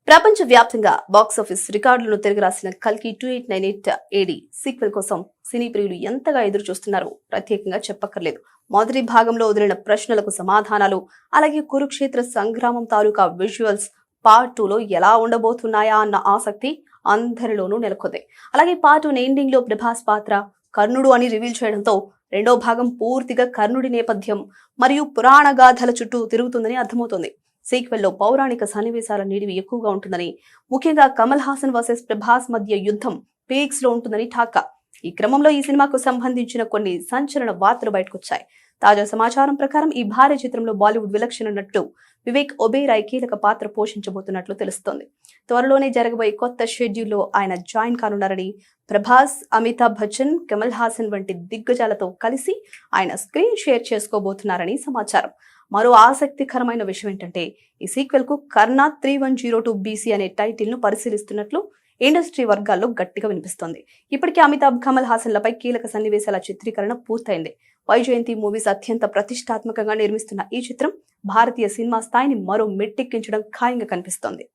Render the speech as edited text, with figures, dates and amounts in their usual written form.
ప్రపంచ వ్యాప్తంగా బాక్సాఫీస్ రికార్డులను తిరగరాసిన కల్కి 2898 ఏడి సీక్వెల్ కోసం సినీ ప్రియులు ఎంతగా ఎదురు చూస్తున్నారో ప్రత్యేకంగా చెప్పక్కర్లేదు. మొదటి భాగంలో వదిలిన ప్రశ్నలకు సమాధానాలు, అలాగే కురుక్షేత్ర సంగ్రామం తాలూకా విజువల్స్ పార్ట్ 2లో ఎలా ఉండబోతున్నాయా అన్న ఆసక్తి అందరిలోనూ నెలకొంది. అలాగే పార్ట్ 1 ఎండింగ్ లో ప్రభాస్ పాత్ర కర్ణుడు అని రివీల్ చేయడంతో రెండో భాగం పూర్తిగా కర్ణుడి నేపథ్యం మరియు పురాణ గాథల చుట్టూ తిరుగుతుందని అర్థమవుతోంది. సీక్వెల్లో పౌరాణిక సన్నివేశాల నిడివి ఎక్కువగా ఉంటుందని, ముఖ్యంగా కమల్ హాసన్ వర్సెస్ ప్రభాస్ మధ్య యుద్ధం పీక్స్ లో ఉంటుందని టాకా. ఈ క్రమంలో ఈ సినిమాకు సంబంధించిన కొన్ని సంచలన వార్తలు బయటకొచ్చాయి. తాజా సమాచారం ప్రకారం ఈ భారీ చిత్రంలో బాలీవుడ్ విలక్షణ నటుడు వివేక్ ఒబేరాయ్ కీలక పాత్ర పోషించబోతున్నట్లు తెలుస్తోంది. త్వరలోనే జరగబోయే కొత్త షెడ్యూల్లో ఆయన జాయిన్ కానున్నారని, ప్రభాస్, అమితాబ్ బచ్చన్, కమల్ హాసన్ వంటి దిగ్గజాలతో కలిసి ఆయన స్క్రీన్ షేర్ చేసుకోబోతున్నారని సమాచారం. మరో ఆసక్తికరమైన విషయం ఏంటంటే, ఈ సీక్వెల్ కు కర్ణ 3102 BC అనే టైటిల్ ను పరిశీలిస్తున్నట్లు ఇండస్ట్రీ వర్గాల్లో గట్టిగా వినిపిస్తోంది. ఇప్పటికే అమితాబ్, కమల్ హాసన్లపై కీలక సన్నివేశాల చిత్రీకరణ పూర్తయింది. వైజయంతి మూవీస్ అత్యంత ప్రతిష్టాత్మకంగా నిర్మిస్తున్న ఈ చిత్రం భారతీయ సినిమా స్థాయిని మరో మెట్టెక్కించడం ఖాయంగా కనిపిస్తోంది.